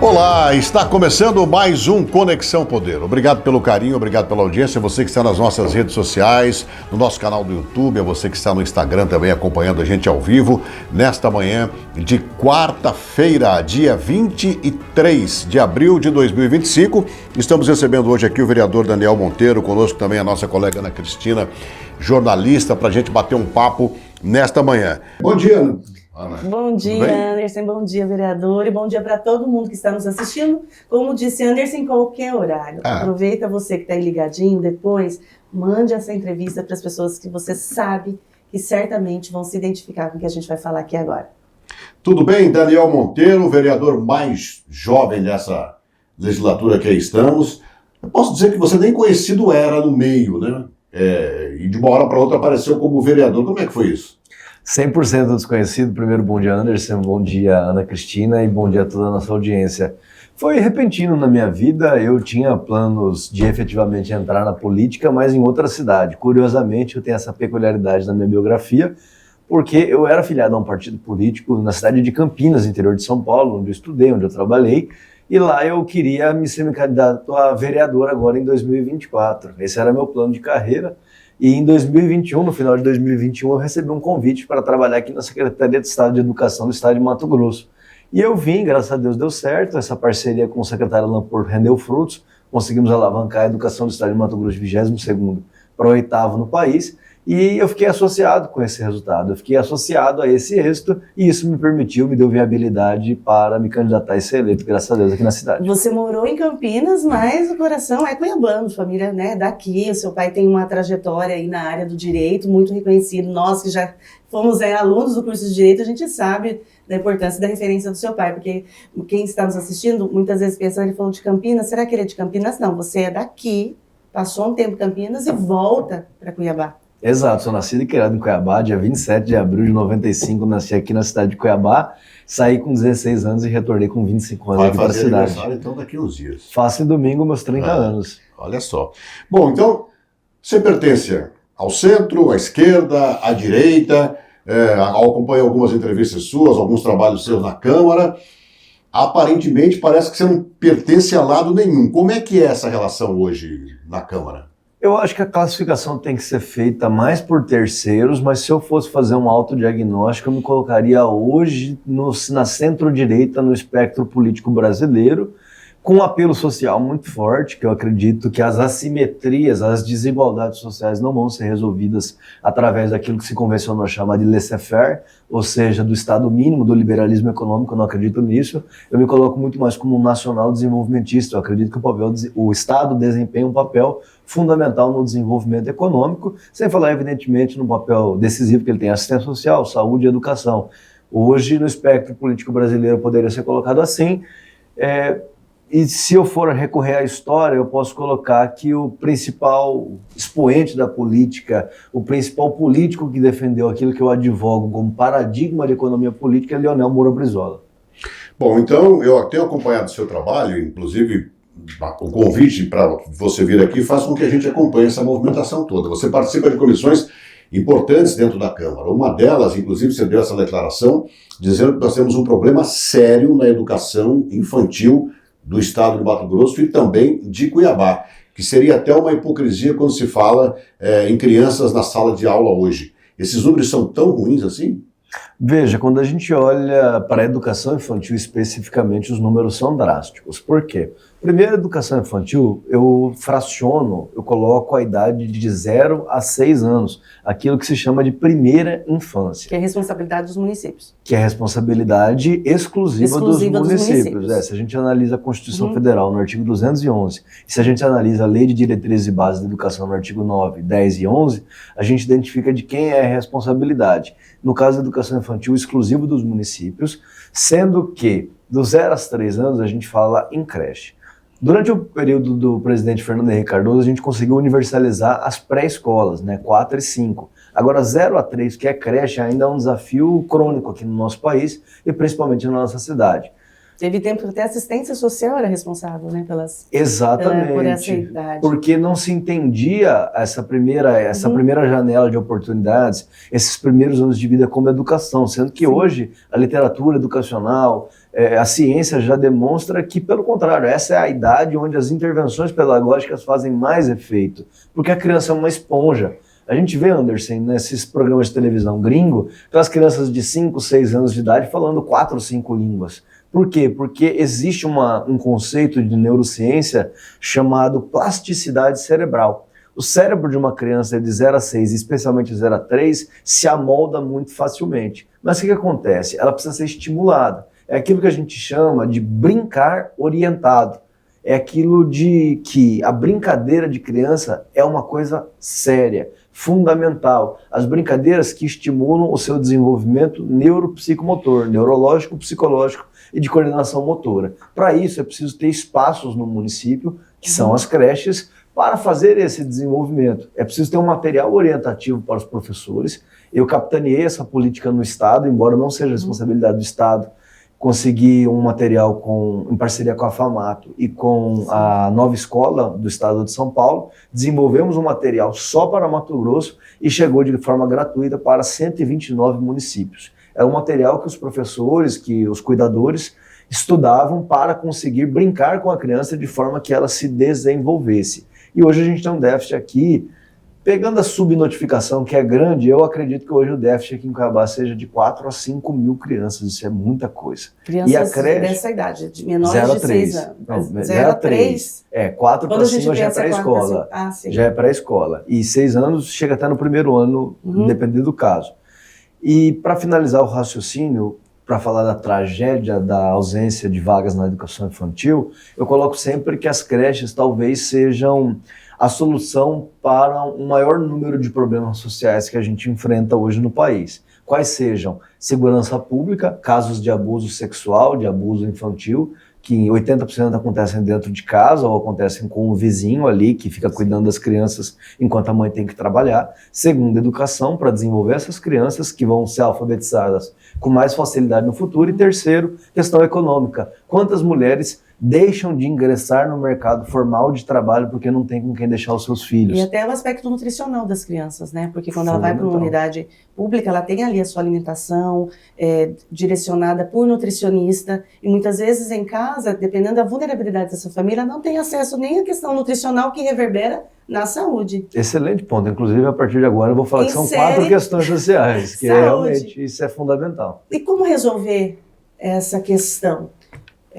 Olá, está começando mais um Conexão Poder. Obrigado pelo carinho, obrigado pela audiência, você que está nas nossas redes sociais, no nosso canal do YouTube, a você que está no Instagram também acompanhando a gente ao vivo, nesta manhã de quarta-feira, dia 23 de abril de 2025. Estamos recebendo hoje aqui o vereador Daniel Monteiro, conosco também a nossa colega Ana Cristina, jornalista, para a gente bater um papo nesta manhã. Bom dia, Ana. Bom dia, Anderson, bom dia, vereador, e bom dia para todo mundo que está nos assistindo. Como disse Anderson, em qualquer horário. Aproveita você que está aí ligadinho, depois mande essa entrevista para as pessoas que você sabe que certamente vão se identificar com o que a gente vai falar aqui agora. Tudo bem, Daniel Monteiro, o vereador mais jovem dessa legislatura que aí estamos. Eu posso dizer que você nem conhecido era no meio, né? E de uma hora para outra apareceu como vereador. Como é que foi isso? 100% desconhecido. Primeiro, bom dia, Anderson, bom dia, Ana Cristina, e bom dia a toda a nossa audiência. Foi repentino na minha vida, eu tinha planos de efetivamente entrar na política, mas em outra cidade. Curiosamente, eu tenho essa peculiaridade na minha biografia, porque eu era afiliado a um partido político na cidade de Campinas, interior de São Paulo, onde eu estudei, onde eu trabalhei, e lá eu queria me ser candidato a vereador agora em 2024. Esse era meu plano de carreira. E em 2021, no final de 2021, eu recebi um convite para trabalhar aqui na Secretaria de Estado de Educação do Estado de Mato Grosso. E eu vim, graças a Deus deu certo, essa parceria com o secretário Alan Porto rendeu frutos, conseguimos alavancar a educação do Estado de Mato Grosso de 22º para o 8º no país, e eu fiquei associado com esse resultado, eu fiquei associado a esse êxito, e isso me deu viabilidade para me candidatar e ser eleito, graças a Deus, aqui na cidade. Você morou em Campinas, mas o coração é cuiabano, família, né, daqui. O seu pai tem uma trajetória aí na área do direito, muito reconhecido. Nós que já fomos alunos do curso de direito, a gente sabe da importância da referência do seu pai, porque quem está nos assistindo, muitas vezes pensa, ele falou de Campinas, será que ele é de Campinas? Não, você é daqui, passou um tempo em Campinas e volta para Cuiabá. Exato, sou nascido e criado em Cuiabá, dia 27 de abril de 95, nasci aqui na cidade de Cuiabá, saí com 16 anos e retornei com 25 anos aqui para a cidade. Então daqui uns dias. Faço em domingo meus 30 anos. Olha só. Bom, então, você pertence ao centro, à esquerda, à direita, acompanho algumas entrevistas suas, alguns trabalhos seus na Câmara. Aparentemente parece que você não pertence a lado nenhum. Como é que é essa relação hoje na Câmara? Eu acho que a classificação tem que ser feita mais por terceiros, mas se eu fosse fazer um autodiagnóstico, eu me colocaria hoje na centro-direita no espectro político brasileiro, com um apelo social muito forte, que eu acredito que as assimetrias, as desigualdades sociais não vão ser resolvidas através daquilo que se convencionou chamar de laissez-faire, ou seja, do Estado mínimo, do liberalismo econômico. Eu não acredito nisso. Eu me coloco muito mais como um nacional desenvolvimentista. Eu acredito que o Estado desempenha um papel fundamental no desenvolvimento econômico, sem falar, evidentemente, no papel decisivo que ele tem: assistência social, saúde e educação. Hoje, no espectro político brasileiro, poderia ser colocado assim. E se eu for recorrer à história, eu posso colocar que o principal expoente da política, o principal político que defendeu aquilo que eu advogo como paradigma de economia política é Leonel Moura Brizola. Bom, então eu tenho acompanhado o seu trabalho, inclusive o convite para você vir aqui faz com que a gente acompanhe essa movimentação toda. Você participa de comissões importantes dentro da Câmara. Uma delas, inclusive, você deu essa declaração dizendo que nós temos um problema sério na educação infantil do estado de Mato Grosso e também de Cuiabá, que seria até uma hipocrisia quando se fala em crianças na sala de aula hoje. Esses números são tão ruins assim? Veja, quando a gente olha para a educação infantil especificamente, os números são drásticos. Por quê? Primeiro, a educação infantil, eu fraciono, eu coloco a idade de 0 a 6 anos, aquilo que se chama de primeira infância. Que é responsabilidade dos municípios. Que é responsabilidade exclusiva dos municípios. Se a gente analisa a Constituição Federal no artigo 211, e se a gente analisa a Lei de Diretrizes e Bases da Educação no artigo 9, 10 e 11, a gente identifica de quem é a responsabilidade. No caso da educação infantil, exclusivo dos municípios, sendo que dos 0 aos 3 anos a gente fala em creche. Durante o período do presidente Fernando Henrique Cardoso, a gente conseguiu universalizar as pré-escolas, 4 e 5. Agora, 0 a 3, que é creche, ainda é um desafio crônico aqui no nosso país e principalmente na nossa cidade. Teve tempo que até a assistência social era responsável, Exatamente, por essa idade. Porque não se entendia essa primeira janela de oportunidades, esses primeiros anos de vida como educação, sendo que hoje a literatura educacional, A ciência já demonstra que, pelo contrário, essa é a idade onde as intervenções pedagógicas fazem mais efeito, porque a criança é uma esponja. A gente vê, Anderson, nesses programas de televisão gringo, aquelas crianças de 5, 6 anos de idade falando 4 ou 5 línguas. Por quê? Porque existe um conceito de neurociência chamado plasticidade cerebral. O cérebro de uma criança de 0 a 6, especialmente 0 a 3, se amolda muito facilmente. Mas o que acontece? Ela precisa ser estimulada. É aquilo que a gente chama de brincar orientado. É aquilo de que a brincadeira de criança é uma coisa séria, fundamental. As brincadeiras que estimulam o seu desenvolvimento neuropsicomotor, neurológico, psicológico e de coordenação motora. Para isso é preciso ter espaços no município, que são as creches, para fazer esse desenvolvimento. É preciso ter um material orientativo para os professores. Eu capitaneei essa política no Estado, embora não seja responsabilidade do Estado, consegui um material em parceria com a FAMATO e com a Nova Escola do Estado de São Paulo. Desenvolvemos um material só para Mato Grosso e chegou de forma gratuita para 129 municípios. Era um material que os professores, que os cuidadores estudavam para conseguir brincar com a criança de forma que ela se desenvolvesse. E hoje a gente tem um déficit aqui, pegando a subnotificação, que é grande, eu acredito que hoje o déficit aqui em Cuiabá seja de 4 a 5 mil crianças, isso é muita coisa. Crianças e a creche, dessa idade, de menores de 6 anos. Não, 0 a 3. 4 para 5 já é pré-escola. Já é pré-escola. E 6 anos chega até no primeiro ano, dependendo do caso. E para finalizar o raciocínio, para falar da tragédia da ausência de vagas na educação infantil, eu coloco sempre que as creches talvez sejam a solução para um maior número de problemas sociais que a gente enfrenta hoje no país. Quais sejam segurança pública, casos de abuso sexual, de abuso infantil, que 80% acontecem dentro de casa ou acontecem com o vizinho ali que fica cuidando das crianças enquanto a mãe tem que trabalhar. Segundo, educação para desenvolver essas crianças que vão ser alfabetizadas com mais facilidade no futuro. E terceiro, questão econômica. Quantas mulheres deixam de ingressar no mercado formal de trabalho porque não tem com quem deixar os seus filhos? E até o aspecto nutricional das crianças, né? Porque quando ela vai para uma unidade pública, ela tem ali a sua alimentação direcionada por nutricionista, e muitas vezes em casa, dependendo da vulnerabilidade dessa família, não tem acesso nem à questão nutricional que reverbera na saúde. Excelente ponto. Inclusive, a partir de agora, eu vou falar que são 4 questões sociais, que realmente isso é fundamental. E como resolver essa questão?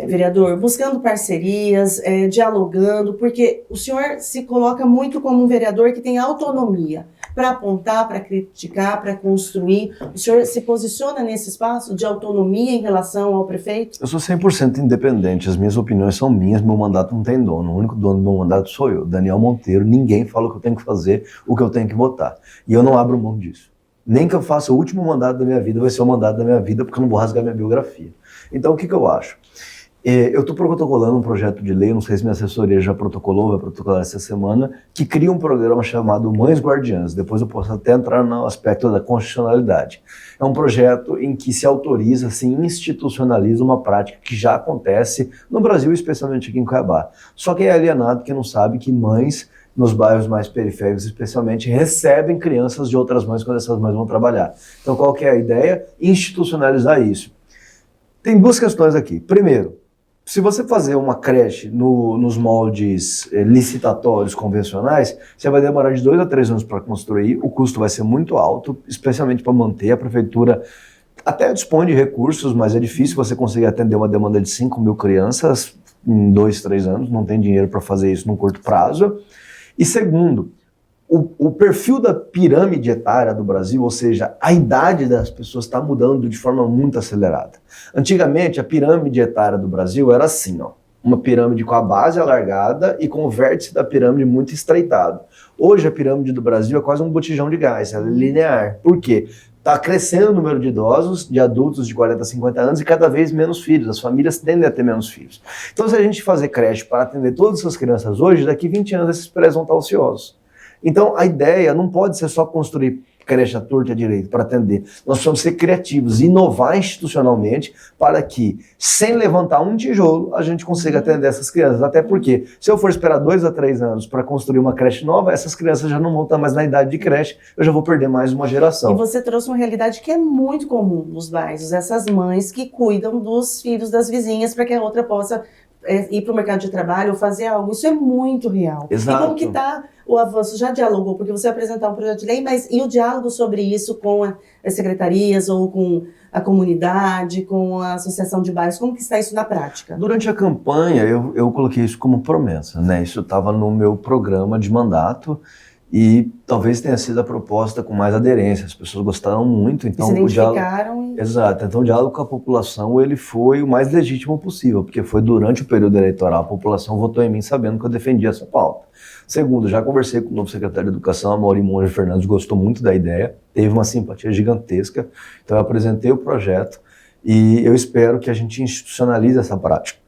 Vereador, buscando parcerias, dialogando, porque o senhor se coloca muito como um vereador que tem autonomia para apontar, para criticar, para construir. O senhor se posiciona nesse espaço de autonomia em relação ao prefeito? Eu sou 100% independente, as minhas opiniões são minhas, meu mandato não tem dono, o único dono do meu mandato sou eu, Daniel Monteiro. Ninguém fala o que eu tenho que fazer, o que eu tenho que votar. E eu não abro mão disso. Nem que eu faça o último mandato da minha vida, vai ser o mandato da minha vida, porque eu não vou rasgar minha biografia. Então, o que eu acho? Eu estou protocolando um projeto de lei, não sei se minha assessoria já protocolou, vai protocolar essa semana, que cria um programa chamado Mães Guardiãs. Depois eu posso até entrar no aspecto da constitucionalidade. É um projeto em que se autoriza, se institucionaliza uma prática que já acontece no Brasil, especialmente aqui em Cuiabá. Só quem é alienado, que não sabe que mães nos bairros mais periféricos, especialmente, recebem crianças de outras mães quando essas mães vão trabalhar. Então, qual que é a ideia? Institucionalizar isso. Tem 2 questões aqui. Primeiro, se você fazer uma creche nos moldes licitatórios convencionais, você vai demorar de 2 a 3 anos para construir, o custo vai ser muito alto, especialmente para manter. A prefeitura até dispõe de recursos, mas é difícil você conseguir atender uma demanda de 5 mil crianças em 2, 3 anos, não tem dinheiro para fazer isso num curto prazo. E segundo, o perfil da pirâmide etária do Brasil, ou seja, a idade das pessoas está mudando de forma muito acelerada. Antigamente, a pirâmide etária do Brasil era assim, ó, uma pirâmide com a base alargada e com o vértice da pirâmide muito estreitado. Hoje, a pirâmide do Brasil é quase um botijão de gás, ela é linear. Por quê? Está crescendo o número de idosos, de adultos de 40 a 50 anos e cada vez menos filhos. As famílias tendem a ter menos filhos. Então, se a gente fazer creche para atender todas essas crianças hoje, daqui 20 anos esses prédios vão estar ociosos. Então, a ideia não pode ser só construir creche à torta e à direita para atender. Nós precisamos ser criativos, inovar institucionalmente para que, sem levantar um tijolo, a gente consiga atender essas crianças. Até porque, se eu for esperar 2 a 3 anos para construir uma creche nova, essas crianças já não vão estar mais na idade de creche, eu já vou perder mais uma geração. E você trouxe uma realidade que é muito comum nos bairros, essas mães que cuidam dos filhos das vizinhas para que a outra possa ir para o mercado de trabalho ou fazer algo. Isso é muito real. Exato. E como que está o avanço? Já dialogou, porque você vai apresentar um projeto de lei, mas e o diálogo sobre isso com as secretarias ou com a comunidade, com a associação de bairros? Como que está isso na prática? Durante a campanha, eu coloquei isso como promessa, né? Isso estava no meu programa de mandato e talvez tenha sido a proposta com mais aderência. As pessoas gostaram muito, então se identificaram o diálogo... Exato, então o diálogo com a população ele foi o mais legítimo possível, porque foi durante o período eleitoral, a população votou em mim sabendo que eu defendia essa pauta. Segundo, já conversei com o novo secretário de Educação, Amaury Monge Fernandes, gostou muito da ideia, teve uma simpatia gigantesca, então eu apresentei o projeto e eu espero que a gente institucionalize essa prática.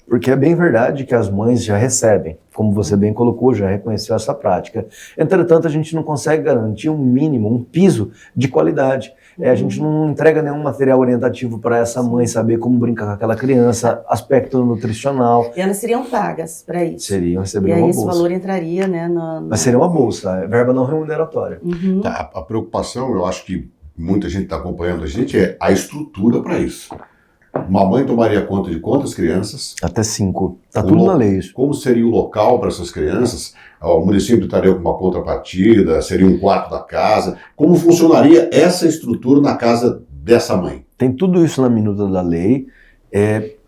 Porque é bem verdade que as mães já recebem, como você bem colocou, já reconheceu essa prática. Entretanto, a gente não consegue garantir um mínimo, um piso de qualidade. A gente não entrega nenhum material orientativo para essa mãe saber como brincar com aquela criança, aspecto nutricional. E elas seriam pagas para isso. Receberiam uma bolsa. E aí esse valor entraria, né? Mas seria uma bolsa, verba não remuneratória. Uhum. Tá, a preocupação, eu acho que muita gente está acompanhando a gente, é a estrutura para isso. Uma mãe tomaria conta de quantas crianças? Até 5. Está tudo na lei isso. Como seria o local para essas crianças? O município estaria com uma contrapartida? Seria um quarto da casa? Como funcionaria essa estrutura na casa dessa mãe? Tem tudo isso na minuta da lei.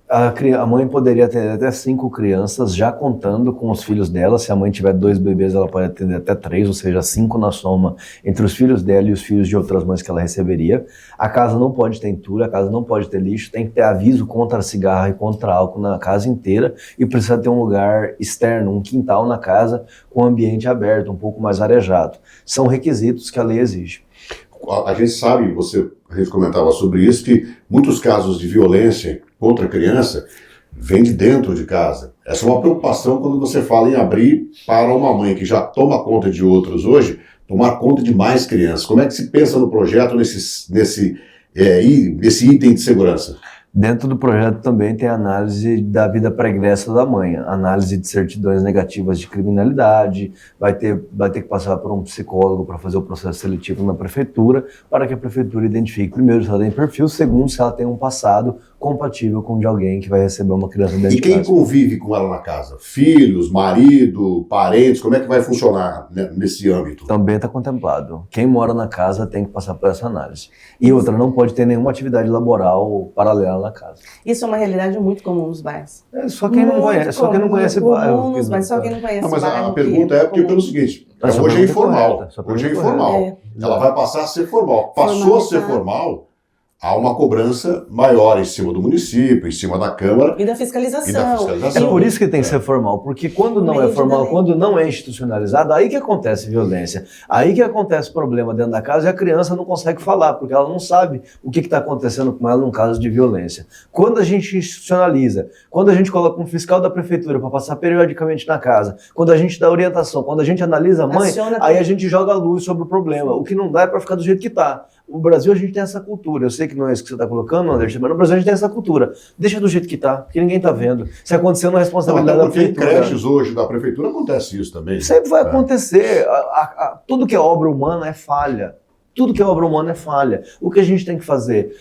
A mãe poderia atender até 5 crianças, já contando com os filhos dela. Se a mãe tiver 2 bebês, ela pode atender até 3, ou seja, 5 na soma entre os filhos dela e os filhos de outras mães que ela receberia. A casa não pode ter entulho, a casa não pode ter lixo, tem que ter aviso contra cigarro e contra álcool na casa inteira e precisa ter um lugar externo, um quintal na casa com ambiente aberto, um pouco mais arejado. São requisitos que a lei exige. A gente sabe, a gente comentava sobre isso, que muitos casos de violência contra a criança vêm de dentro de casa. Essa é uma preocupação quando você fala em abrir para uma mãe que já toma conta de outros hoje, tomar conta de mais crianças. Como é que se pensa no projeto nesse item de segurança? Dentro do projeto também tem a análise da vida pregressa da mãe, análise de certidões negativas de criminalidade, vai ter que passar por um psicólogo para fazer o processo seletivo na prefeitura, para que a prefeitura identifique, primeiro, se ela tem perfil, segundo, se ela tem um passado compatível com o de alguém que vai receber uma criança dentro de casa. E quem convive com ela na casa? Filhos, marido, parentes, como é que vai funcionar nesse âmbito? Também está contemplado. Quem mora na casa tem que passar por essa análise. E outra, não pode ter nenhuma atividade laboral paralela na casa. Isso é uma realidade muito comum nos bairros. Só quem não conhece, só quem não conhece bairro. Só quem não conhece mas bairro. A pergunta é porque pelo seguinte, hoje é informal. Hoje é informal. Ela vai passar a ser formal. Passou a ser formal, há uma cobrança maior em cima do município, em cima da Câmara. E da fiscalização. É por isso que tem que ser formal, porque quando não é formal, quando não é institucionalizado, aí que acontece violência. Aí que acontece problema dentro da casa e a criança não consegue falar, porque ela não sabe o que está acontecendo com ela num caso de violência. Quando a gente institucionaliza, quando a gente coloca um fiscal da prefeitura para passar periodicamente na casa, quando a gente dá orientação, quando a gente analisa a mãe, aí a gente joga a luz sobre o problema. O que não dá é para ficar do jeito que está. No Brasil a gente tem essa cultura. Eu sei que não é isso que você está colocando, Anderson, mas no Brasil a gente tem essa cultura. Deixa do jeito que está, porque ninguém está vendo. Se aconteceu, não é responsabilidade da prefeitura. Em creches hoje da prefeitura acontece isso também. Sempre vai acontecer. Tudo que é obra humana é falha. Tudo que é obra humana é falha. O que a gente tem que fazer?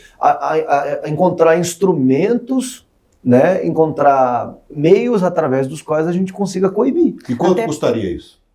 Encontrar instrumentos, né? Encontrar meios através dos quais a gente consiga coibir. E quanto custaria isso?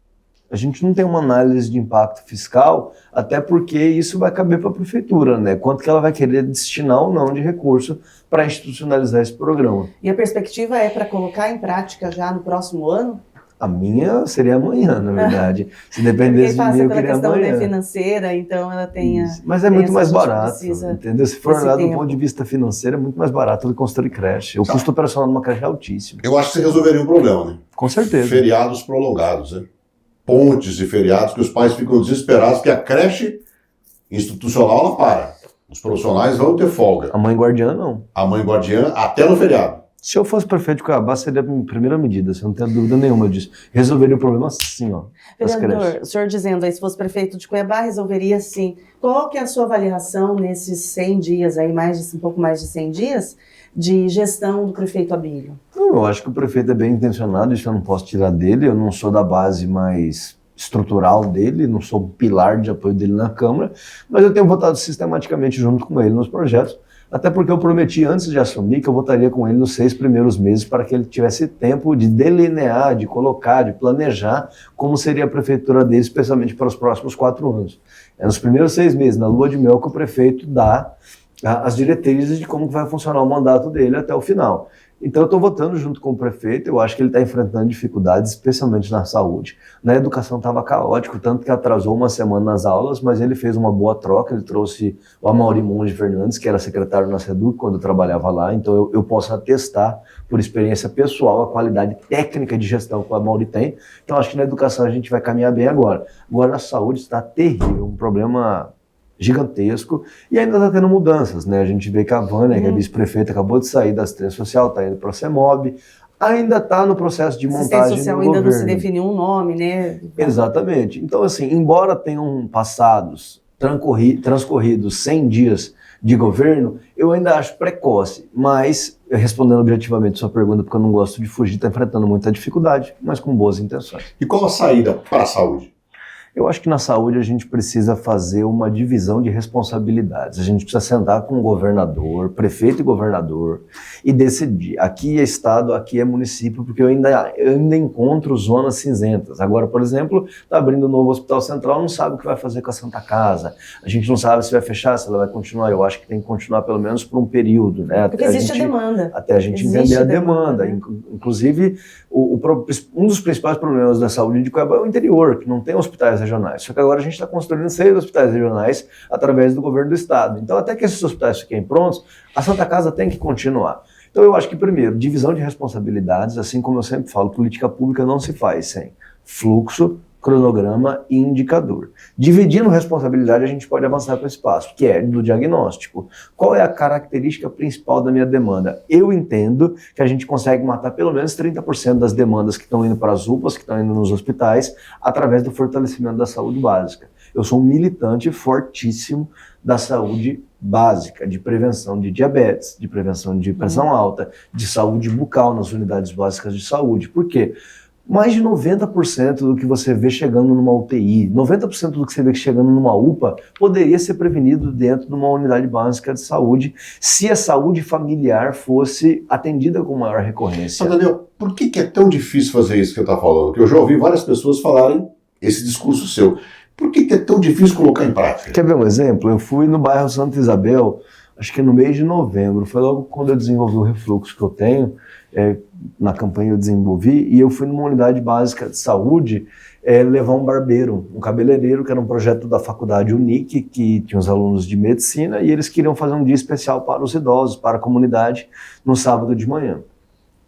A gente não tem uma análise de impacto fiscal, até porque isso vai caber para a prefeitura, né? Quanto que ela vai querer destinar ou não de recurso para institucionalizar esse programa. E a perspectiva é para colocar em prática já no próximo ano? A minha seria amanhã, na verdade. Se dependesse de mim, eu queria amanhã. Pela questão financeira, então ela tenha... Mas é muito mais barato, entendeu? Se for olhar do ponto de vista financeiro, é muito mais barato do que construir creche. O custo operacional de uma creche é altíssimo. Eu acho que você resolveria o problema, né? Com certeza. Feriados prolongados, né? Pontes e feriados que os pais ficam desesperados porque a creche institucional ela para. Os profissionais vão ter folga. A mãe guardiã não. A mãe guardiã até no feriado. Se eu fosse prefeito de Cuiabá, seria a minha primeira medida, você não tem dúvida nenhuma disso. Resolveria o problema assim, ó. Vereador, o senhor dizendo aí, se fosse prefeito de Cuiabá, resolveria sim. Qual que é a sua avaliação nesses 100 dias, aí, um pouco mais de 100 dias, de gestão do prefeito Abílio? Eu acho que o prefeito é bem intencionado, isso eu não posso tirar dele, eu não sou da base mais estrutural dele, não sou um pilar de apoio dele na Câmara, mas eu tenho votado sistematicamente junto com ele nos projetos, até porque eu prometi antes de assumir que eu votaria com ele nos 6 primeiros meses para que ele tivesse tempo de delinear, de colocar, de planejar como seria a prefeitura dele, especialmente para os próximos 4 anos. É nos primeiros 6 meses, na lua de mel, que o prefeito dá as diretrizes de como vai funcionar o mandato dele até o final. Então eu estou votando junto com o prefeito, eu acho que ele está enfrentando dificuldades, especialmente na saúde. Na educação estava caótico, tanto que atrasou uma semana nas aulas, mas ele fez uma boa troca, ele trouxe o Amaury Monge Fernandes, que era secretário na SEDUC quando eu trabalhava lá, então eu posso atestar, por experiência pessoal, a qualidade técnica de gestão que o Amaury tem. Então acho que na educação a gente vai caminhar bem agora. Agora a saúde está terrível, um problema gigantesco, e ainda está tendo mudanças, né? A gente vê que a Vânia, que é vice-prefeita, acabou de sair da assistência social, está indo para a CEMOB, ainda está no processo de montagem do governo. Assistência social ainda não se definiu um nome, né? Exatamente. Então, assim, embora tenham passados, transcorridos 100 dias de governo, eu ainda acho precoce, mas, respondendo objetivamente a sua pergunta, porque eu não gosto de fugir, está enfrentando muita dificuldade, mas com boas intenções. E qual a saída para a saúde? Eu acho que na saúde a gente precisa fazer uma divisão de responsabilidades. A gente precisa sentar com o governador, prefeito e governador, e decidir. Aqui é estado, aqui é município, porque eu ainda encontro zonas cinzentas. Agora, por exemplo, está abrindo um novo hospital central, não sabe o que vai fazer com a Santa Casa. A gente não sabe se vai fechar, se ela vai continuar. Eu acho que tem que continuar pelo menos por um período, né? Porque existe a demanda. Até a gente entender a demanda. Né? Inclusive, um dos principais problemas da saúde de Cuiabá é o interior, que não tem hospitais regionais. Só que agora a gente está construindo 6 hospitais regionais através do governo do estado. Então, até que esses hospitais fiquem prontos, a Santa Casa tem que continuar. Então, eu acho que, primeiro, divisão de responsabilidades, assim como eu sempre falo, política pública não se faz sem fluxo, cronograma e indicador. Dividindo responsabilidade, a gente pode avançar para o espaço, que é do diagnóstico. Qual é a característica principal da minha demanda? Eu entendo que a gente consegue matar pelo menos 30% das demandas que estão indo para as UPAs, que estão indo nos hospitais, através do fortalecimento da saúde básica. Eu sou um militante fortíssimo da saúde básica, de prevenção de diabetes, de prevenção de pressão alta, de saúde bucal nas unidades básicas de saúde. Por quê? Mais de 90% do que você vê chegando numa UTI, 90% do que você vê chegando numa UPA, poderia ser prevenido dentro de uma unidade básica de saúde, se a saúde familiar fosse atendida com maior recorrência. Mas, Daniel, por que é tão difícil fazer isso que eu estou falando? Porque eu já ouvi várias pessoas falarem esse discurso seu. Por que é tão difícil colocar em prática? Quer ver um exemplo? Eu fui no bairro Santa Isabel, acho que no mês de novembro, foi logo quando eu desenvolvi o refluxo que eu tenho, na campanha eu desenvolvi, e eu fui numa unidade básica de saúde levar um barbeiro, um cabeleireiro, que era um projeto da faculdade Unic, que tinha os alunos de medicina, e eles queriam fazer um dia especial para os idosos, para a comunidade, no sábado de manhã.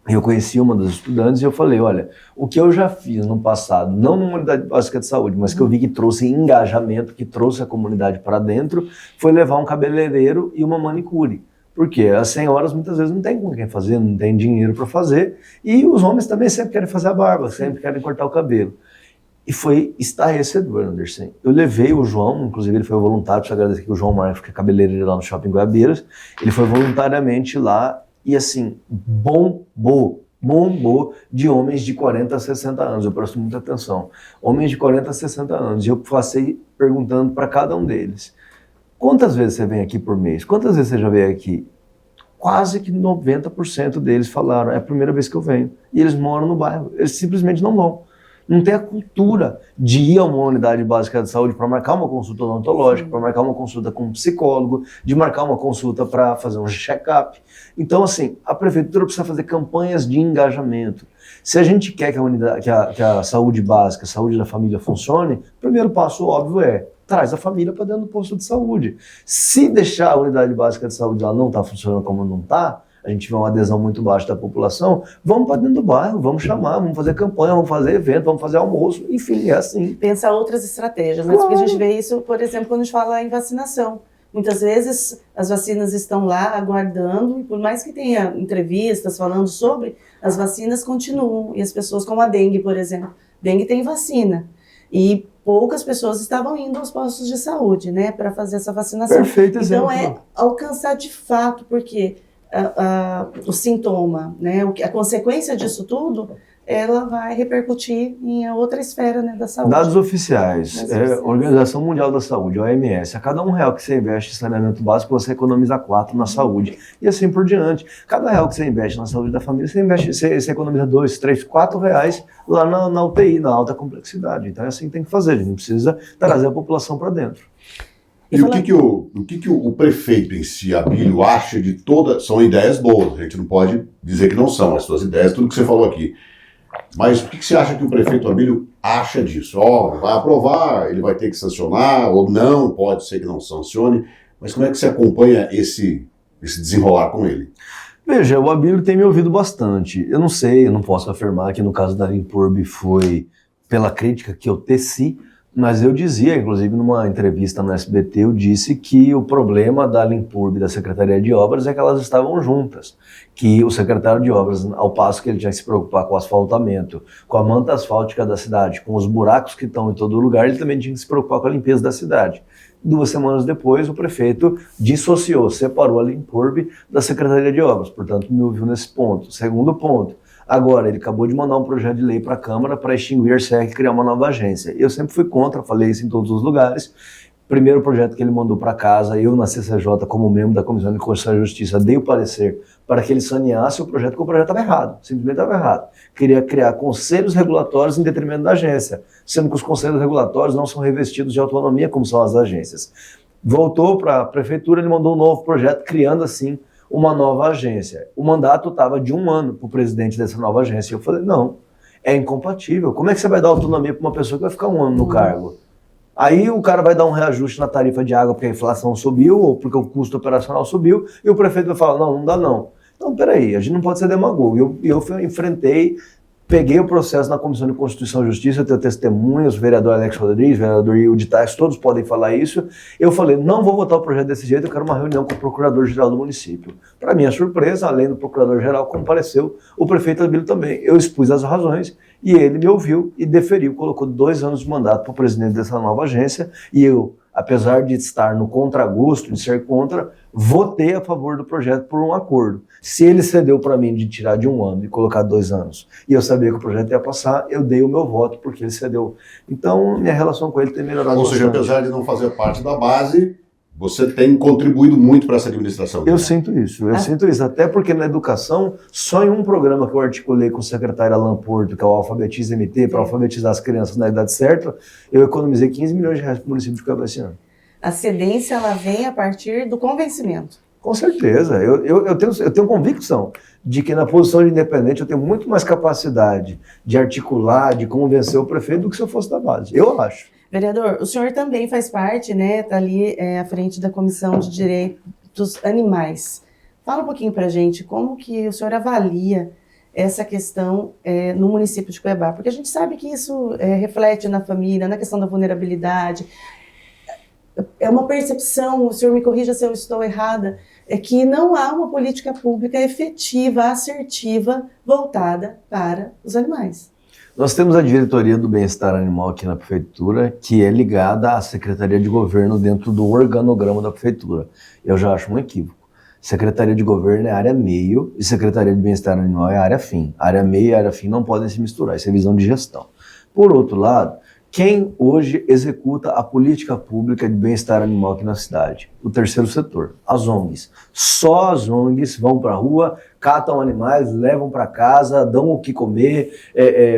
Eu conheci uma das estudantes e eu falei, olha, o que eu já fiz no passado, não numa unidade básica de saúde, mas que eu vi que trouxe engajamento, que trouxe a comunidade para dentro, foi levar um cabeleireiro e uma manicure. Porque as senhoras muitas vezes não têm com quem fazer, não tem dinheiro para fazer, e os homens também sempre querem fazer a barba, sempre querem cortar o cabelo. E foi estarrecedor, Anderson. Eu levei o João, inclusive ele foi voluntário, preciso agradecer que o João Marques, que é cabeleireiro lá no Shopping Goiabeiras, ele foi voluntariamente lá e assim, bombou de homens de 40 a 60 anos, eu presto muita atenção. Homens de 40 a 60 anos, e eu passei perguntando para cada um deles, quantas vezes você vem aqui por mês? Quantas vezes você já veio aqui? Quase que 90% deles falaram, é a primeira vez que eu venho. E eles moram no bairro, eles simplesmente não vão. Não tem a cultura de ir a uma unidade básica de saúde para marcar uma consulta odontológica, para marcar uma consulta com um psicólogo, de marcar uma consulta para fazer um check-up. Então, assim, a prefeitura precisa fazer campanhas de engajamento. Se a gente quer que a saúde básica, a saúde da família funcione, o primeiro passo óbvio é traz a família para dentro do posto de saúde. Se deixar a unidade básica de saúde lá não está funcionando como não está, a gente tiver uma adesão muito baixa da população, vamos para dentro do bairro, vamos chamar, vamos fazer campanha, vamos fazer evento, vamos fazer almoço, enfim, é assim. Pensar outras estratégias, né? Claro. Porque a gente vê isso, por exemplo, quando a gente fala em vacinação. Muitas vezes as vacinas estão lá aguardando, e por mais que tenha entrevistas falando sobre, as vacinas continuam. E as pessoas, como a dengue, por exemplo, dengue tem vacina. E poucas pessoas estavam indo aos postos de saúde, né, para fazer essa vacinação. Perfeito exemplo. Então é alcançar de fato, porque o sintoma, né, a consequência disso tudo, ela vai repercutir em outra esfera, né, da saúde. Dados oficiais, Organização Mundial da Saúde, OMS, a cada R$1 que você investe em saneamento básico, você economiza 4 na saúde, e assim por diante. Cada R$1 que você investe na saúde da família, você economiza 2, 3, R$4 lá na UTI, na alta complexidade. Então é assim que tem que fazer, a gente precisa trazer a população para dentro. E o que o prefeito em si, Abílio, acha de todas... São ideias boas, a gente não pode dizer que não são as suas ideias, tudo que você falou aqui. Mas o que você acha que o prefeito Abílio acha disso? Vai aprovar, ele vai ter que sancionar, ou não, pode ser que não sancione. Mas como é que você acompanha esse desenrolar com ele? Veja, o Abílio tem me ouvido bastante. Eu não sei, eu não posso afirmar que no caso da Limpurb foi pela crítica que eu teci, mas eu dizia, inclusive numa entrevista no SBT, eu disse que o problema da Limpurb e da Secretaria de Obras é que elas estavam juntas, que o secretário de Obras, ao passo que ele tinha que se preocupar com o asfaltamento, com a manta asfáltica da cidade, com os buracos que estão em todo lugar, ele também tinha que se preocupar com a limpeza da cidade. 2 semanas depois, o prefeito dissociou, separou a Limpurb da Secretaria de Obras, portanto me ouviu nesse ponto. Segundo ponto, agora, ele acabou de mandar um projeto de lei para a Câmara para extinguir a SEC e criar uma nova agência. Eu sempre fui contra, falei isso em todos os lugares. Primeiro projeto que ele mandou para casa, eu na CCJ, como membro da Comissão de Constituição e Justiça, dei o parecer para que ele saneasse o projeto, porque o projeto estava errado, simplesmente estava errado. Queria criar conselhos regulatórios em detrimento da agência, sendo que os conselhos regulatórios não são revestidos de autonomia como são as agências. Voltou para a prefeitura, ele mandou um novo projeto, criando assim uma nova agência. O mandato estava de 1 ano para o presidente dessa nova agência. Eu falei, não, é incompatível. Como é que você vai dar autonomia para uma pessoa que vai ficar 1 ano no cargo? Aí o cara vai dar um reajuste na tarifa de água porque a inflação subiu ou porque o custo operacional subiu e o prefeito vai falar, não dá não. Então, peraí, a gente não pode ser demagogo. Eu enfrentei, peguei o processo na Comissão de Constituição e Justiça, eu tenho testemunhas, o vereador Alex Rodrigues, o vereador Hilde Tais, todos podem falar isso. Eu falei, não vou votar o projeto desse jeito, eu quero uma reunião com o procurador-geral do município. Para minha surpresa, além do procurador-geral, compareceu o prefeito Abílio também. Eu expus as razões e ele me ouviu e deferiu, colocou 2 anos de mandato para o presidente dessa nova agência e eu, apesar de estar no contragosto, de ser contra, votei a favor do projeto por um acordo. Se ele cedeu para mim de tirar de 1 ano e colocar 2 anos, e eu sabia que o projeto ia passar, eu dei o meu voto porque ele cedeu. Então, minha relação com ele tem melhorado bastante. Ou seja, apesar de não fazer parte da base, você tem contribuído muito para essa administração. Eu sinto isso, até porque na educação, só em um programa que eu articulei com o secretário Alan Porto, que é o Alfabetiza MT, para alfabetizar as crianças na idade certa, eu economizei R$15 milhões para o município de Cuiabá esse ano. A cedência, ela vem a partir do convencimento. Com certeza, eu tenho convicção de que na posição de independente eu tenho muito mais capacidade de articular, de convencer o prefeito do que se eu fosse da base, eu acho. Vereador, o senhor também faz parte, né, está ali à frente da Comissão de Direitos Animais. Fala um pouquinho para a gente como que o senhor avalia essa questão no município de Cuiabá, porque a gente sabe que isso reflete na família, na questão da vulnerabilidade. É uma percepção, o senhor me corrija se eu estou errada, é que não há uma política pública efetiva, assertiva, voltada para os animais. Nós temos a Diretoria do Bem-Estar Animal aqui na Prefeitura, que é ligada à Secretaria de Governo dentro do organograma da Prefeitura. Eu já acho um equívoco. Secretaria de Governo é área meio e Secretaria de Bem-Estar Animal é área fim. Área meio e área fim não podem se misturar, isso é visão de gestão. Por outro lado, quem hoje executa a política pública de bem-estar animal aqui na cidade? O terceiro setor, as ONGs. Só as ONGs vão para a rua, catam animais, levam para casa, dão o que comer,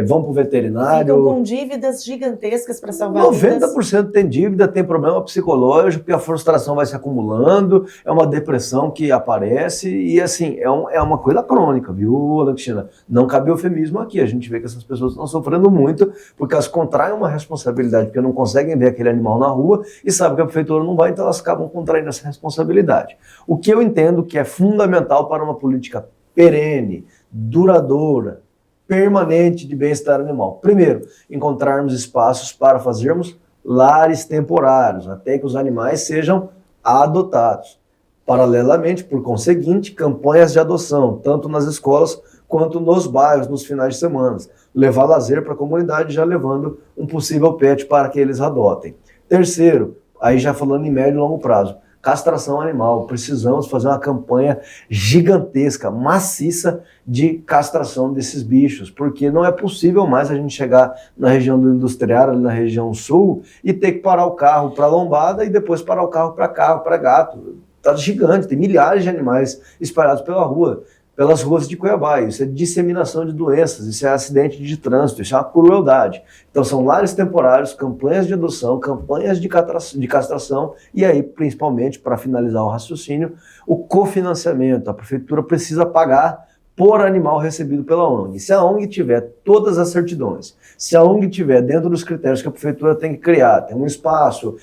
vão para o veterinário. Ficam com dívidas gigantescas para salvar vidas. 90% tem dívida, tem problema psicológico, porque a frustração vai se acumulando, é uma depressão que aparece e assim, é uma coisa crônica, viu, Alexandra? Não cabe eufemismo aqui, a gente vê que essas pessoas estão sofrendo muito porque elas contraem uma responsabilidade, porque não conseguem ver aquele animal na rua e sabem que a prefeitura não vai, então elas acabam contraindo essa responsabilidade. O que eu entendo que é fundamental para uma política perene, duradoura, permanente de bem-estar animal. Primeiro, encontrarmos espaços para fazermos lares temporários, até que os animais sejam adotados. Paralelamente, por conseguinte, campanhas de adoção, tanto nas escolas quanto nos bairros, nos finais de semana. Levar lazer para a comunidade, já levando um possível pet para que eles adotem. Terceiro, aí já falando em médio e longo prazo, castração animal. Precisamos fazer uma campanha gigantesca, maciça de castração desses bichos, porque não é possível mais a gente chegar na região do industrial, ali na região sul, e ter que parar o carro para lombada e depois parar o carro para gato. Tá gigante, tem milhares de animais espalhados pela rua, pelas ruas de Cuiabá. Isso é disseminação de doenças, isso é acidente de trânsito, isso é uma crueldade. Então são lares temporários, campanhas de adoção, campanhas de castração e aí, principalmente, para finalizar o raciocínio, o cofinanciamento. A prefeitura precisa pagar por animal recebido pela ONG. Se a ONG tiver todas as certidões, se a ONG tiver dentro dos critérios que a prefeitura tem que criar, tem um espaço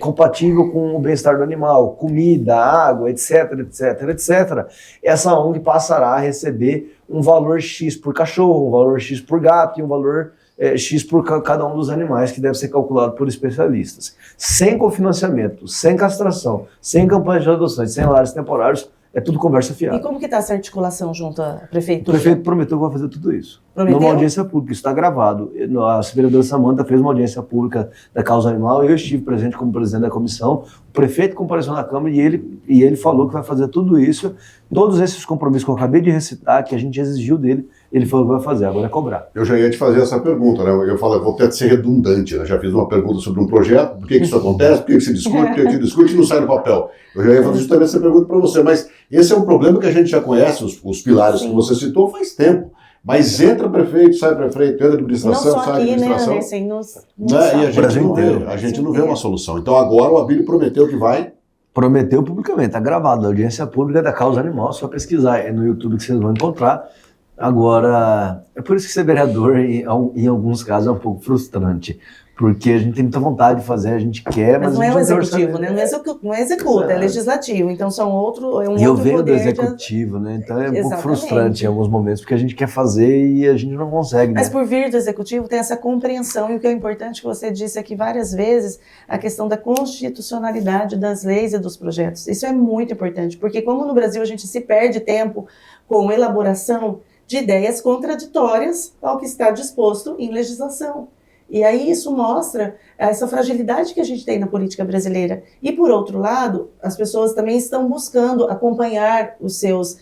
compatível com o bem-estar do animal, comida, água, etc, etc, etc, essa ONG passará a receber um valor X por cachorro, um valor X por gato e um valor X por cada um dos animais, que deve ser calculado por especialistas. Sem cofinanciamento, sem castração, sem campanha de adoção, sem lares temporários, é tudo conversa fiada. E como que está essa articulação junto à O prefeitura? prefeito prometeu que vai fazer tudo isso. Prometeu? Numa audiência pública, isso está gravado. A vereadora Samanta fez uma audiência pública da causa animal, eu estive presente como presidente da comissão, o prefeito compareceu na Câmara e ele falou que vai fazer tudo isso, todos esses compromissos que eu acabei de recitar, que a gente exigiu dele, ele falou que vai fazer, agora é cobrar. Eu já ia te fazer essa pergunta, né? Eu falo, eu vou até ser redundante, né? Já fiz uma pergunta sobre um projeto, por que isso acontece, por que se discute, por que se discute e não sai no papel. Eu já ia fazer justamente essa pergunta para você, mas esse é um problema que a gente já conhece, os pilares que você citou faz tempo. Mas entra prefeito, sai prefeito, entra administração, não só sai aqui, administração. né, assim, E a gente não vê uma solução. Então agora o Abílio prometeu que vai. Prometeu publicamente, está gravado, a audiência pública da causa animal, só pesquisar, é no YouTube que vocês vão encontrar. Agora, é por isso que ser vereador, em alguns casos, é um pouco frustrante, porque a gente tem muita vontade de fazer, a gente quer, mas não é o não executivo, né? Não executa, é legislativo, então são outro E eu venho do executivo, né? Então é um pouco frustrante em alguns momentos, porque a gente quer fazer e a gente não consegue, né? Mas por vir do executivo tem essa compreensão, e o que é importante que você disse aqui várias vezes, a questão da constitucionalidade das leis e dos projetos. Isso é muito importante, porque como no Brasil a gente se perde tempo com elaboração de ideias contraditórias ao que está disposto em legislação. E aí isso mostra essa fragilidade que a gente tem na política brasileira. E, por outro lado, as pessoas também estão buscando acompanhar os seus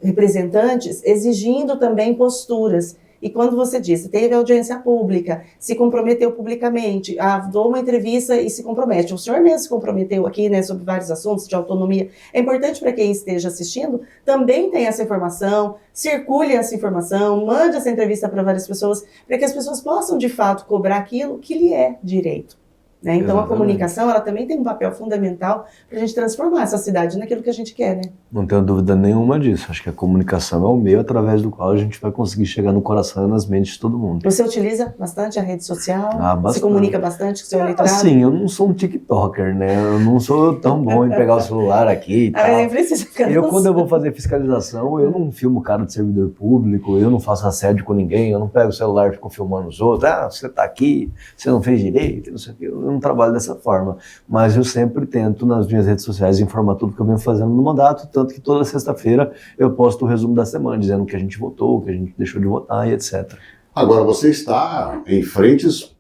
representantes, exigindo também posturas. E quando você disse, teve audiência pública, se comprometeu publicamente, dou uma entrevista e se compromete. O senhor mesmo se comprometeu aqui, né, sobre vários assuntos de autonomia. É importante para quem esteja assistindo, também tenha essa informação, circule essa informação, mande essa entrevista para várias pessoas, para que as pessoas possam, de fato, cobrar aquilo que lhe é direito. Né? Então, a comunicação, ela também tem um papel fundamental para a gente transformar essa cidade naquilo que a gente quer, né? Não tenho dúvida nenhuma disso. Acho que a comunicação é o meio através do qual a gente vai conseguir chegar no coração e nas mentes de todo mundo. Você utiliza bastante a rede social? Bastante. Se comunica bastante com o seu eleitorado? Sim, eu não sou um tiktoker, né? Eu não sou tão bom em pegar o celular aqui e tal. Nem precisa ficar quando eu vou fazer fiscalização, eu não filmo cara de servidor público, eu não faço assédio com ninguém, eu não pego o celular e fico filmando os outros. Você tá aqui, você não fez direito, não sei o quê. Eu não trabalho dessa forma, mas eu sempre tento nas minhas redes sociais informar tudo que eu venho fazendo no mandato, tanto que toda sexta-feira eu posto o resumo da semana, dizendo o que a gente votou, o que a gente deixou de votar e etc. Agora, você está em frentes,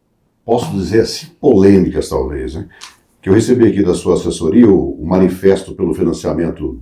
posso dizer assim, polêmicas talvez, né? Que eu recebi aqui da sua assessoria o manifesto pelo financiamento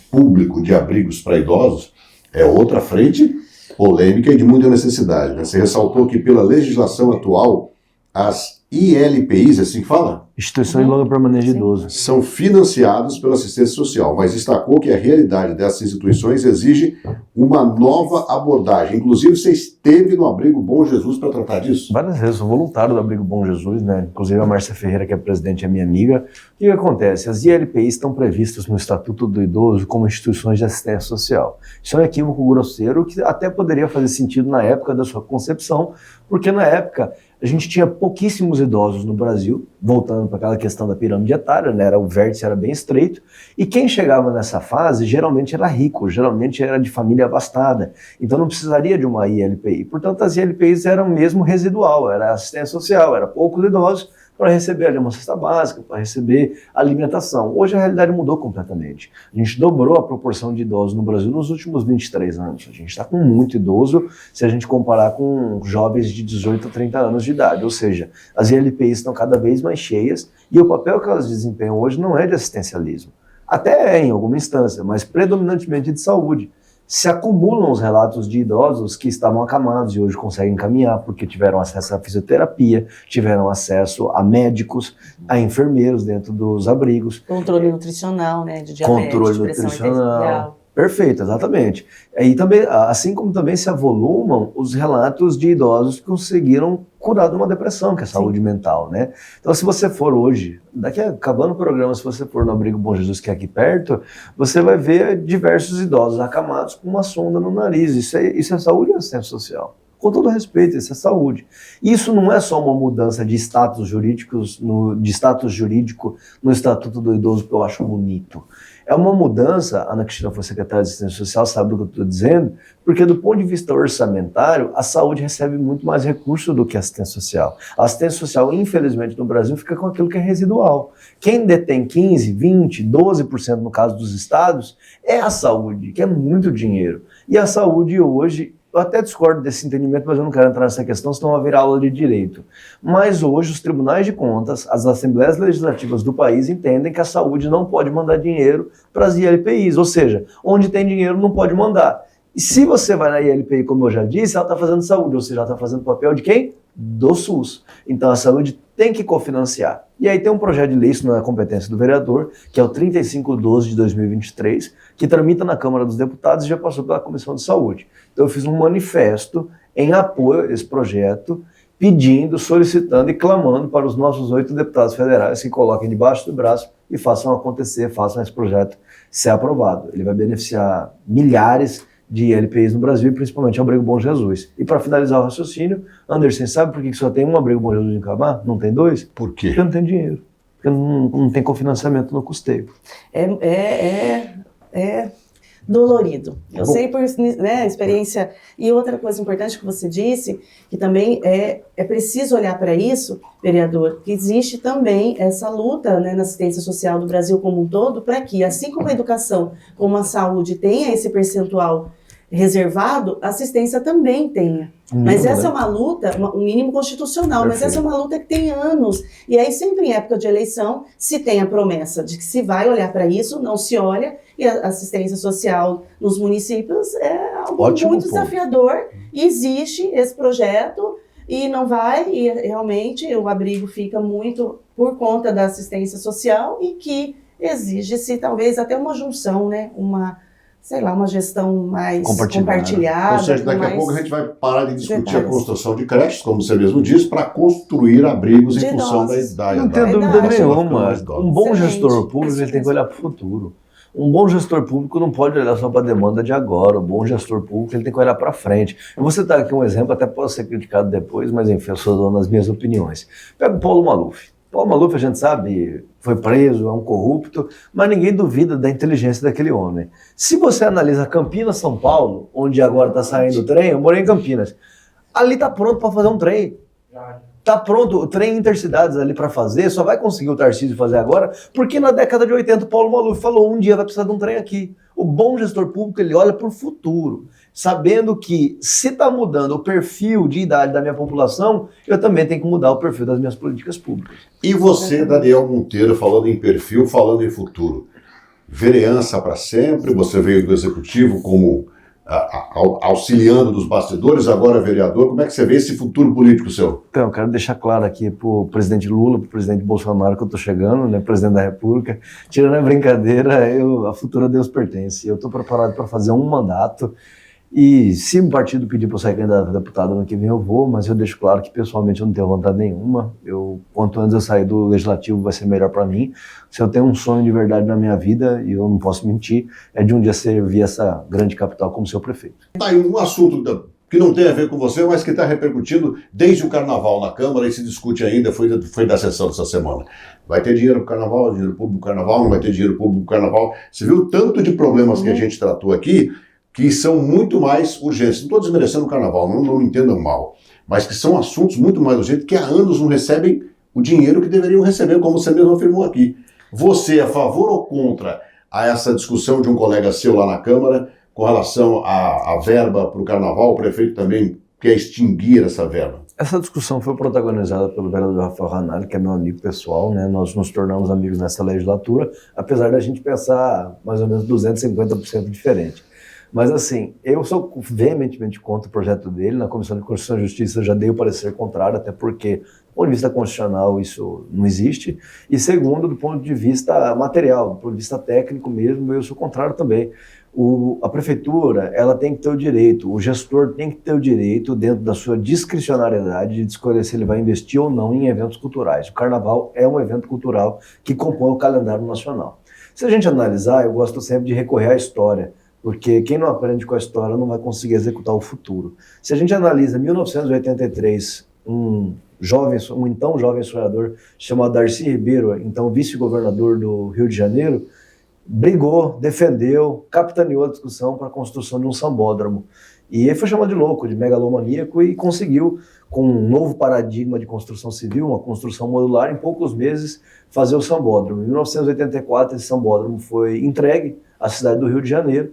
público de abrigos para idosos, é outra frente polêmica e de muita necessidade, né? Você ressaltou que pela legislação atual, as ILPIs, assim que fala? Instituições de longa permanência de idoso. São financiados pela assistência social, mas destacou que a realidade dessas instituições exige uma nova abordagem. Inclusive, você esteve no Abrigo Bom Jesus para tratar disso? Várias vezes, sou voluntário do Abrigo Bom Jesus, né? Inclusive a Márcia Ferreira, que é presidente, é minha amiga. O que acontece? As ILPIs estão previstas no Estatuto do Idoso como instituições de assistência social. Isso é um equívoco grosseiro que até poderia fazer sentido na época da sua concepção, porque na época a gente tinha pouquíssimos idosos no Brasil, voltando para aquela questão da pirâmide etária, né? O vértice era bem estreito, e quem chegava nessa fase geralmente era rico, geralmente era de família abastada, então não precisaria de uma ILPI. Portanto, as ILPIs eram mesmo residual, era assistência social, era poucos idosos, para receber ali uma cesta básica, para receber alimentação. Hoje a realidade mudou completamente. A gente dobrou a proporção de idosos no Brasil nos últimos 23 anos. A gente está com muito idoso se a gente comparar com jovens de 18 a 30 anos de idade. Ou seja, as ILPIs estão cada vez mais cheias e o papel que elas desempenham hoje não é de assistencialismo. Até é em alguma instância, mas predominantemente de saúde. Se acumulam os relatos de idosos que estavam acamados e hoje conseguem caminhar porque tiveram acesso à fisioterapia, tiveram acesso a médicos, a enfermeiros dentro dos abrigos. Controle nutricional, né, de diabetes, Controle de pressão nutricional. arterial. Perfeito, exatamente. E também, assim como também se avolumam os relatos de idosos que conseguiram curar de uma depressão, que é a saúde mental, né? Então, se você for hoje, acabando o programa, se você for no Abrigo Bom Jesus, que é aqui perto, você vai ver diversos idosos acamados com uma sonda no nariz. Isso é saúde e assistência social. Com todo respeito, isso é saúde. Isso não é só uma mudança de status jurídico no Estatuto do Idoso, que eu acho bonito. É uma mudança, a Ana Cristina foi secretária de Assistência Social, sabe do que eu estou dizendo, porque do ponto de vista orçamentário, a saúde recebe muito mais recursos do que a assistência social. A assistência social, infelizmente, no Brasil, fica com aquilo que é residual. Quem detém 15%, 20%, 12% no caso dos estados, é a saúde, que é muito dinheiro. E a saúde hoje, eu até discordo desse entendimento, mas eu não quero entrar nessa questão, senão vai virar aula de direito. Mas hoje os tribunais de contas, as assembleias legislativas do país entendem que a saúde não pode mandar dinheiro para as ILPIs, ou seja, onde tem dinheiro não pode mandar. E se você vai na ILPI, como eu já disse, ela está fazendo saúde, ou seja, ela está fazendo papel de quem? Do SUS. Então a saúde tem que cofinanciar. E aí tem um projeto de lei, isso não é competência do vereador, que é o 3512 de 2023, que tramita na Câmara dos Deputados e já passou pela Comissão de Saúde. Então eu fiz um manifesto em apoio a esse projeto, pedindo, solicitando e clamando para os nossos 8 deputados federais que coloquem debaixo do braço e façam acontecer, façam esse projeto ser aprovado. Ele vai beneficiar milhares de ILPIs no Brasil, principalmente o Abrigo Bom Jesus. E para finalizar o raciocínio, Anderson, sabe por que só tem um Abrigo Bom Jesus em Cuiabá? Não tem 2? Por quê? Porque não tem dinheiro. Porque não tem cofinanciamento no custeio. É dolorido. Eu sei por experiência. E outra coisa importante que você disse, que também é preciso olhar para isso, vereador, que existe também essa luta, né, na assistência social do Brasil como um todo, para que, assim como a educação, como a saúde tenha esse percentual reservado, a assistência também tenha. Mas essa é uma luta, um mínimo constitucional, Perfeito. mas essa é uma luta que tem anos. E aí sempre em época de eleição se tem a promessa de que se vai olhar para isso, não se olha, e a assistência social nos municípios é algo muito desafiador. E existe esse projeto e não vai, e realmente o abrigo fica muito por conta da assistência social e que exige-se talvez até uma junção, né? Uma gestão mais compartilhada. Ou seja, daqui a pouco a gente vai parar de discutir a construção de creches, como você mesmo disse, para construir abrigos em função da idade. Não tem dúvida nenhuma. Um bom gestor público ele tem que olhar para o futuro. Um bom gestor público não pode olhar só para a demanda de agora. Um bom gestor público ele tem que olhar para frente. Eu vou citar aqui um exemplo, até pode ser criticado depois, mas enfim, eu sou dono das minhas opiniões. Pega o Paulo Maluf. Paulo Maluf, a gente sabe, foi preso, é um corrupto, mas ninguém duvida da inteligência daquele homem. Se você analisa Campinas, São Paulo, onde agora está saindo o trem, eu morei em Campinas, ali está pronto para fazer um trem. Está pronto, o trem intercidades ali para fazer, só vai conseguir o Tarcísio fazer agora, porque na década de 80 o Paulo Maluf falou, um dia vai precisar de um trem aqui. O bom gestor público, ele olha para o futuro, sabendo que se está mudando o perfil de idade da minha população, eu também tenho que mudar o perfil das minhas políticas públicas. E você, Daniel Monteiro, falando em perfil, falando em futuro, vereança para sempre, você veio do Executivo como auxiliando dos bastidores, agora vereador, como é que você vê esse futuro político seu? Então, eu quero deixar claro aqui para o presidente Lula, para o presidente Bolsonaro que eu estou chegando, né, presidente da República, tirando a brincadeira, a futura a Deus pertence. Eu estou preparado para fazer um mandato e se o partido pedir para eu sair candidato a deputado ano que vem eu vou, mas eu deixo claro que pessoalmente eu não tenho vontade nenhuma. Quanto antes eu sair do Legislativo vai ser melhor para mim. Se eu tenho um sonho de verdade na minha vida, e eu não posso mentir, é de um dia servir essa grande capital como seu prefeito. Tá aí um assunto que não tem a ver com você, mas que está repercutindo desde o Carnaval na Câmara e se discute ainda, foi da sessão dessa semana. Vai ter dinheiro para o Carnaval, dinheiro público para o Carnaval, não vai ter dinheiro público para o Carnaval. Você viu o tanto de problemas que a gente tratou aqui, que são muito mais urgentes. Não estou desmerecendo o Carnaval, não me entendam mal, mas que são assuntos muito mais urgentes que há anos não recebem o dinheiro que deveriam receber, como você mesmo afirmou aqui. Você é a favor ou contra a essa discussão de um colega seu lá na Câmara com relação à verba para o Carnaval? O prefeito também quer extinguir essa verba. Essa discussão foi protagonizada pelo vereador Rafael Ranalli, que é meu amigo pessoal, né? Nós nos tornamos amigos nessa legislatura, apesar da gente pensar mais ou menos 250% diferente. Mas assim, eu sou veementemente contra o projeto dele. Na Comissão de Constituição e Justiça já dei o parecer contrário, até porque, do ponto de vista constitucional, isso não existe. E segundo, do ponto de vista material, do ponto de vista técnico mesmo, eu sou contrário também. A prefeitura, ela tem que ter o direito, o gestor tem que ter o direito, dentro da sua discricionariedade, de escolher se ele vai investir ou não em eventos culturais. O Carnaval é um evento cultural que compõe o calendário nacional. Se a gente analisar, eu gosto sempre de recorrer à história, porque quem não aprende com a história não vai conseguir executar o futuro. Se a gente analisa 1983, um então jovem sonhador chamado Darcy Ribeiro, então vice-governador do Rio de Janeiro, brigou, defendeu, capitaneou a discussão para a construção de um sambódromo. E ele foi chamado de louco, de megalomaníaco, e conseguiu, com um novo paradigma de construção civil, uma construção modular, em poucos meses fazer o sambódromo. Em 1984, esse sambódromo foi entregue à cidade do Rio de Janeiro,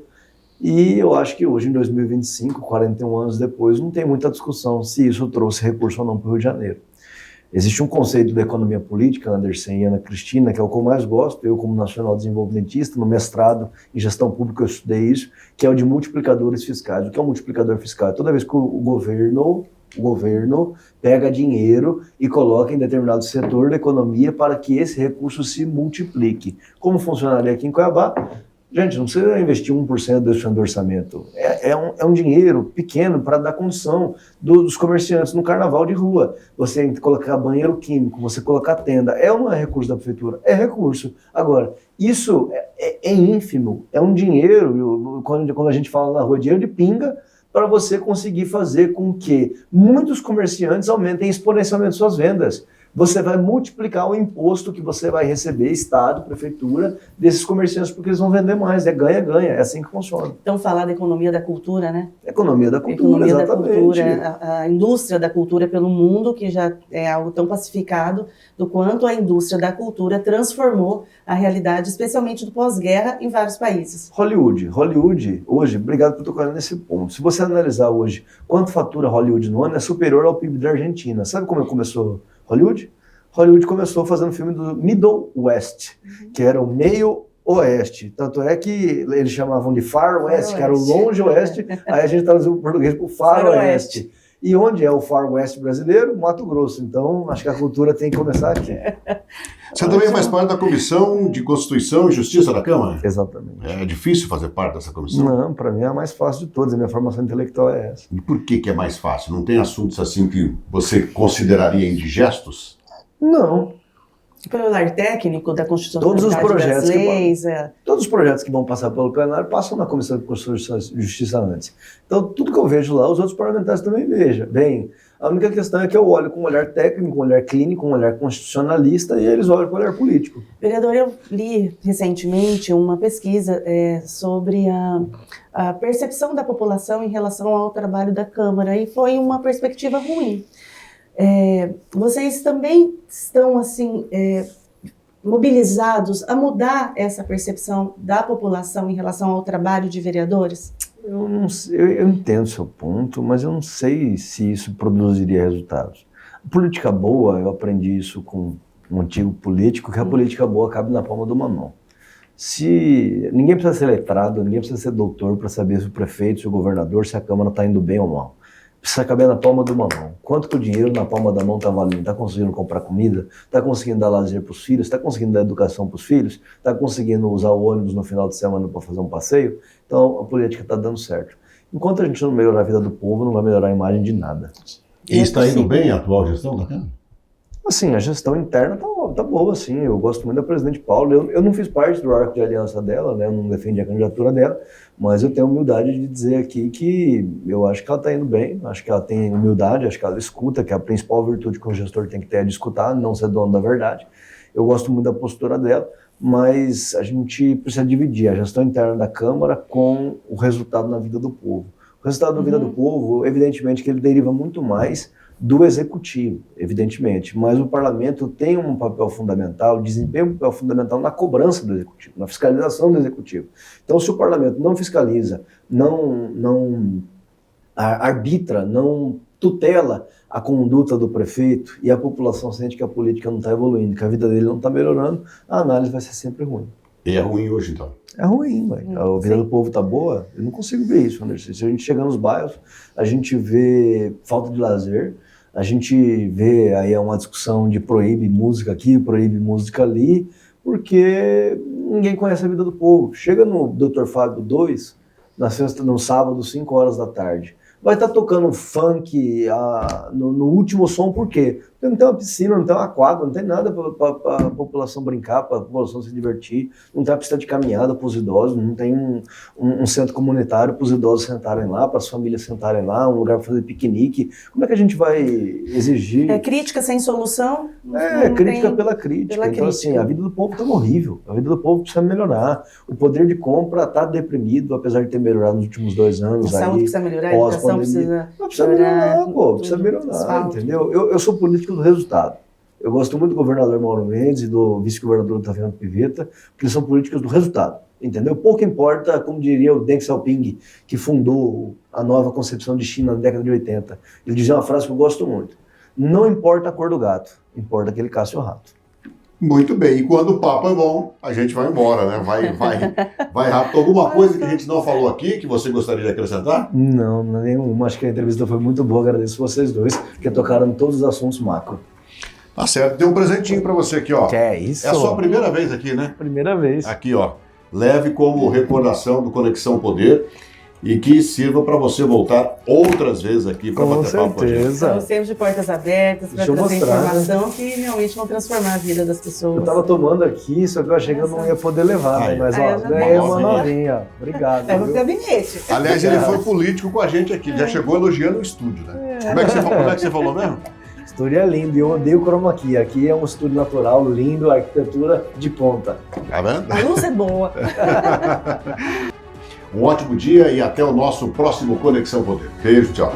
e eu acho que hoje, em 2025, 41 anos depois, não tem muita discussão se isso trouxe recurso ou não para o Rio de Janeiro. Existe um conceito da economia política, Anderson e Ana Cristina, que é o que eu mais gosto, eu como nacional desenvolvimentista, no mestrado em gestão pública eu estudei isso, que é o de multiplicadores fiscais. O que é um multiplicador fiscal? Toda vez que o governo pega dinheiro e coloca em determinado setor da economia para que esse recurso se multiplique. Como funcionaria aqui em Cuiabá? Gente, não precisa investir 1% do orçamento. É um dinheiro pequeno para dar condição dos comerciantes no carnaval de rua. Você colocar banheiro químico, você colocar tenda, é um recurso da prefeitura? É recurso. Agora, isso é ínfimo, é um dinheiro, quando a gente fala na rua, dinheiro de pinga, para você conseguir fazer com que muitos comerciantes aumentem exponencialmente suas vendas. Você vai multiplicar o imposto que você vai receber, Estado, Prefeitura, desses comerciantes, porque eles vão vender mais. É ganha-ganha, é assim que funciona. Então, falar da economia da cultura, né? Economia da cultura, economia exatamente. Da cultura, a indústria da cultura pelo mundo, que já é algo tão pacificado, do quanto a indústria da cultura transformou a realidade, especialmente do pós-guerra, em vários países. Hollywood, hoje, obrigado por tocar nesse ponto. Se você analisar hoje quanto fatura Hollywood no ano, é superior ao PIB da Argentina. Sabe como começou Hollywood? Hollywood começou fazendo filme do Middle West, que era o meio oeste. Tanto é que eles chamavam de Far West, que era o longe oeste, aí a gente traduziu o português para o Far Oeste. E onde é o Far West brasileiro? Mato Grosso. Então, acho que a cultura tem que começar aqui. Você também faz parte da Comissão de Constituição e Justiça da Câmara? Exatamente. É difícil fazer parte dessa comissão? Não, para mim é a mais fácil de todas. A minha formação intelectual é essa. E por que é mais fácil? Não tem assuntos assim que você consideraria indigestos? Não. Pelo olhar técnico da Constituição, todos os projetos das leis, todos os projetos que vão passar pelo plenário passam na Comissão de Constituição e Justiça antes. Então, tudo que eu vejo lá, os outros parlamentares também vejam. Bem, a única questão é que eu olho com um olhar técnico, um olhar clínico, um olhar constitucionalista, e eles olham com um olhar político. Vereador, eu li recentemente uma pesquisa sobre a percepção da população em relação ao trabalho da Câmara, e foi uma perspectiva ruim. Vocês também estão assim mobilizados a mudar essa percepção da população em relação ao trabalho de vereadores? Eu não sei, eu entendo o seu ponto, mas eu não sei se isso produziria resultados. A política boa, eu aprendi isso com um antigo político, que a política boa cabe na palma de uma mão. Ninguém precisa ser letrado, ninguém precisa ser doutor para saber se o prefeito, se o governador, se a Câmara está indo bem ou mal. Precisa caber na palma de uma mão. Quanto que o dinheiro na palma da mão está valendo? Está conseguindo comprar comida? Está conseguindo dar lazer para os filhos? Está conseguindo dar educação para os filhos? Está conseguindo usar o ônibus no final de semana para fazer um passeio? Então, a política está dando certo. Enquanto a gente não melhorar a vida do povo, não vai melhorar a imagem de nada. E está indo bem a atual gestão da Câmara? Assim, a gestão interna tá boa, assim. Eu gosto muito da presidente Paula. Eu não fiz parte do arco de aliança dela, né? Eu não defendi a candidatura dela, mas eu tenho humildade de dizer aqui que eu acho que ela está indo bem, acho que ela tem humildade, acho que ela escuta, que a principal virtude que um gestor tem que ter é de escutar, não ser dono da verdade. Eu gosto muito da postura dela, mas a gente precisa dividir a gestão interna da Câmara com o resultado na vida do povo. O resultado na vida do povo, evidentemente que ele deriva muito mais do executivo, evidentemente, mas o parlamento tem um papel fundamental, desempenha um papel fundamental na cobrança do executivo, na fiscalização do executivo. Então, se o parlamento não fiscaliza, não arbitra, não tutela a conduta do prefeito e a população sente que a política não está evoluindo, que a vida dele não está melhorando, a análise vai ser sempre ruim. E é ruim hoje, então? É ruim, velho. A vida do povo tá boa. Eu não consigo ver isso, Anderson. Se a gente chegar nos bairros, a gente vê falta de lazer, a gente vê aí uma discussão de proíbe música aqui, proíbe música ali, porque ninguém conhece a vida do povo. Chega no Dr. Fábio 2, no sábado, 5 horas da tarde. Vai estar tocando funk no último som, por quê? Porque não tem uma piscina, não tem uma quadra, não tem nada para a população brincar, para a população se divertir, não tem uma pista de caminhada para os idosos, não tem um centro comunitário para os idosos sentarem lá, para as famílias sentarem lá, um lugar para fazer piquenique. Como é que a gente vai exigir? É crítica sem solução? Crítica pela crítica. Então, assim, a vida do povo está horrível, a vida do povo precisa melhorar. O poder de compra está deprimido, apesar de ter melhorado nos últimos 2 anos. A saúde precisa melhorar, a educação precisa melhorar, precisa melhorar, entendeu? Eu sou político do resultado. Eu gosto muito do governador Mauro Mendes e do vice-governador Otaviano Pivetta, porque eles são políticos do resultado, entendeu? Pouco importa, como diria o Deng Xiaoping, que fundou a nova concepção de China na década de 80. Ele dizia uma frase que eu gosto muito: não importa a cor do gato, importa que ele caça o rato. Muito bem, e quando o papo é bom, a gente vai embora, né? Vai rápido. Alguma coisa que a gente não falou aqui, que você gostaria de acrescentar? Não, nenhuma. Acho que a entrevista foi muito boa, agradeço vocês dois, que tocaram em todos os assuntos macro. Tá certo, tem um presentinho pra você aqui, ó. Que é isso? É a sua primeira vez aqui, né? Primeira vez. Aqui, ó. Leve como recordação do Conexão Poder e que sirva para você voltar outras vezes aqui para bater papo com a gente. Estamos sempre de portas abertas para trazer mostrar, informação que realmente vão transformar a vida das pessoas. Eu estava tomando aqui, só que eu achei que eu não ia poder levar, mas ó, ganhei uma novinha. Obrigado. É o gabinete. Aliás, ele foi político com a gente aqui, já chegou elogiando o estúdio, né? Como é que você falou mesmo? O estúdio é lindo e eu odeio chroma key. Aqui é um estúdio natural, lindo, arquitetura de ponta. Tá vendo? A luz é boa. Um ótimo dia e até o nosso próximo Conexão Poder. Beijo, tchau.